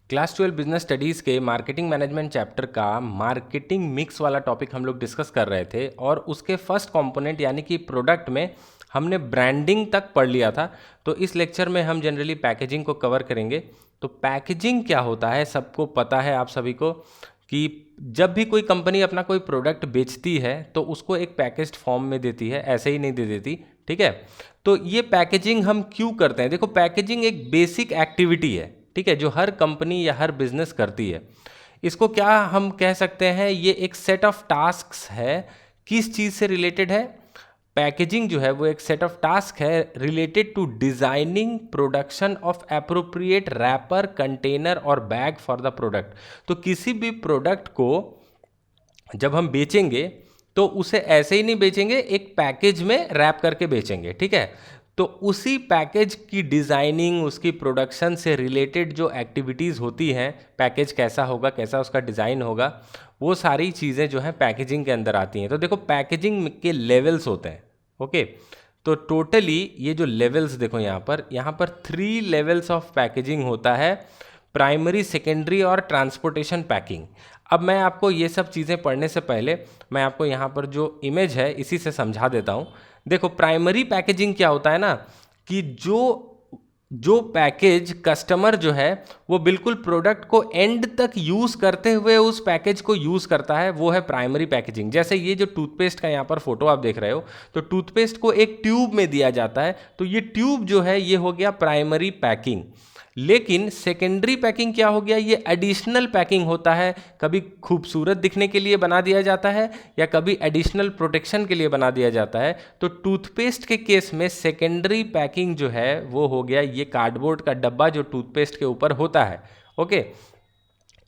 Class 12 business studies के marketing management chapter का marketing mix वाला टॉपिक हम लोग डिस्कस कर रहे थे और उसके फर्स्ट कंपोनेंट यानी कि प्रोडक्ट में हमने ब्रांडिंग तक पढ़ लिया था। तो इस लेक्चर में हम जनरली पैकेजिंग को कवर करेंगे। तो पैकेजिंग क्या होता है, सबको पता है आप सभी को कि जब भी कोई कंपनी अपना कोई प्रोडक्ट बेचती है तो उसको एक पैकेज्ड फॉर्म में देती है, ऐसे ही नहीं दे देती। ठीक है, तो ये पैकेजिंग हम क्यों करते हैं? देखो, पैकेजिंग एक बेसिक एक्टिविटी है, ठीक है, जो हर कंपनी या हर बिजनेस करती है। इसको क्या हम कह सकते हैं, ये एक सेट ऑफ टास्क्स है। किस चीज़ से रिलेटेड है? पैकेजिंग जो है वो एक सेट ऑफ टास्क है related to designing production of appropriate wrapper, container और बैग फॉर द प्रोडक्ट। तो किसी भी प्रोडक्ट को जब हम बेचेंगे तो उसे ऐसे ही नहीं बेचेंगे, एक पैकेज में रैप करके बेचेंगे। ठीक है, तो उसी पैकेज की डिज़ाइनिंग, उसकी प्रोडक्शन से रिलेटेड जो एक्टिविटीज़ होती हैं, पैकेज कैसा होगा, कैसा उसका डिज़ाइन होगा, वो सारी चीज़ें जो हैं पैकेजिंग के अंदर आती हैं। तो देखो, पैकेजिंग के लेवल्स होते हैं। ओके, तो टोटली ये जो लेवल्स देखो यहाँ पर 3 लेवल्स ऑफ पैकेजिंग होता है: प्राइमरी, सेकेंडरी और ट्रांसपोर्टेशन पैकिंग। अब मैं आपको ये सब चीज़ें पढ़ने से पहले मैं आपको यहाँ पर जो इमेज है इसी से समझा देता हूँ। देखो, प्राइमरी पैकेजिंग क्या होता है ना, कि जो पैकेज कस्टमर जो है वो बिल्कुल प्रोडक्ट को एंड तक यूज़ करते हुए उस पैकेज को यूज़ करता है, वो है प्राइमरी पैकेजिंग। जैसे ये जो टूथपेस्ट का यहाँ पर फोटो आप देख रहे हो, तो टूथपेस्ट को एक ट्यूब में दिया जाता है, तो ये ट्यूब जो है ये हो गया प्राइमरी पैकिंग। लेकिन सेकेंडरी पैकिंग क्या हो गया? ये एडिशनल पैकिंग होता है। कभी खूबसूरत दिखने के लिए बना दिया जाता है या कभी एडिशनल प्रोटेक्शन के लिए बना दिया जाता है। तो टूथपेस्ट के केस में सेकेंडरी पैकिंग जो है वो हो गया ये कार्डबोर्ड का डब्बा जो टूथपेस्ट के ऊपर होता है। ओके,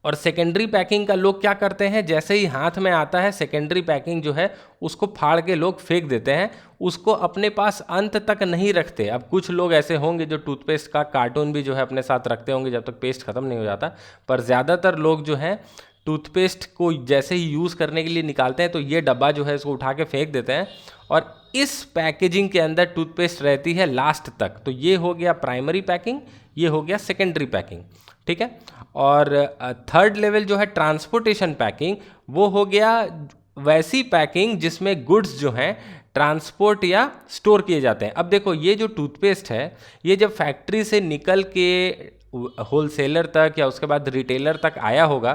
और सेकेंडरी पैकिंग का लोग क्या करते हैं, जैसे ही हाथ में आता है सेकेंडरी पैकिंग जो है उसको फाड़ के लोग फेंक देते हैं, उसको अपने पास अंत तक नहीं रखते। अब कुछ लोग ऐसे होंगे जो टूथपेस्ट का कार्टून भी जो है अपने साथ रखते होंगे जब तक पेस्ट खत्म नहीं हो जाता, पर ज़्यादातर लोग जो हैं टूथपेस्ट को जैसे ही यूज़ करने के लिए निकालते हैं तो ये डब्बा जो है इसको उठा के फेंक देते हैं, और इस पैकेजिंग के अंदर टूथपेस्ट रहती है लास्ट तक। तो ये हो गया प्राइमरी पैकिंग, ये हो गया सेकेंडरी पैकिंग। ठीक है, और थर्ड लेवल जो है ट्रांसपोर्टेशन पैकिंग, वो हो गया वैसी पैकिंग जिसमें गुड्स जो हैं ट्रांसपोर्ट या स्टोर किए जाते हैं। अब देखो, ये जो टूथपेस्ट है ये जब फैक्ट्री से निकल के होलसेलर तक या उसके बाद रिटेलर तक आया होगा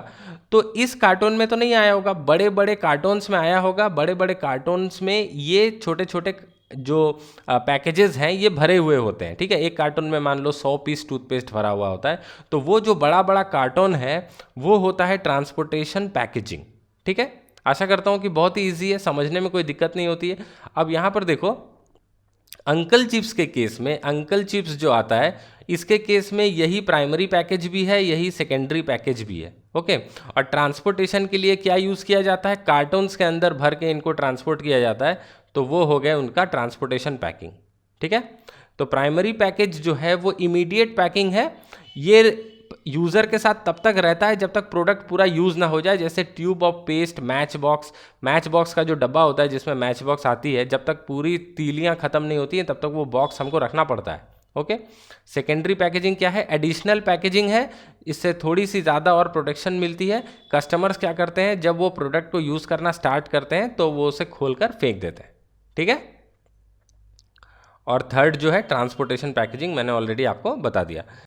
तो इस कार्टून में तो नहीं आया होगा, बड़े बड़े कार्टून्स में आया होगा। बड़े बड़े कार्टून्स में ये छोटे छोटे जो पैकेजेस हैं ये भरे हुए होते हैं। ठीक है, एक कार्टून में मान लो 100 पीस टूथपेस्ट भरा हुआ होता है, तो वो जो बड़ा बड़ा कार्टून है वो होता है ट्रांसपोर्टेशन पैकेजिंग। ठीक है, आशा करता हूँ कि बहुत ही ईजी है, समझने में कोई दिक्कत नहीं होती है। अब यहाँ पर देखो, अंकल चिप्स के केस में, अंकल चिप्स जो आता है इसके केस में यही प्राइमरी पैकेज भी है, यही सेकेंडरी पैकेज भी है। ओके, और ट्रांसपोर्टेशन के लिए क्या यूज़ किया जाता है, कार्टून्स के अंदर भर के इनको ट्रांसपोर्ट किया जाता है, तो वो हो गया उनका ट्रांसपोर्टेशन पैकिंग। ठीक है, तो प्राइमरी पैकेज जो है वो इमीडिएट पैकिंग है, ये यूज़र के साथ तब तक रहता है जब तक प्रोडक्ट पूरा यूज़ ना हो जाए। जैसे tube of paste, match box का जो डब्बा होता है जिसमें मैच बॉक्स आती है, जब तक पूरी तीलियां ख़त्म नहीं होती हैं तब तक वो बॉक्स हमको रखना पड़ता है। ओके, सेकेंडरी पैकेजिंग क्या है? एडिशनल पैकेजिंग है, इससे थोड़ी सी ज़्यादा और प्रोटेक्शन मिलती है। कस्टमर्स क्या करते हैं, जब वो प्रोडक्ट को यूज़ करना स्टार्ट करते हैं तो वो उसे खोल कर फेंक देते हैं। ठीक है, और थर्ड जो है ट्रांसपोर्टेशन पैकेजिंग, मैंने ऑलरेडी आपको बता दिया।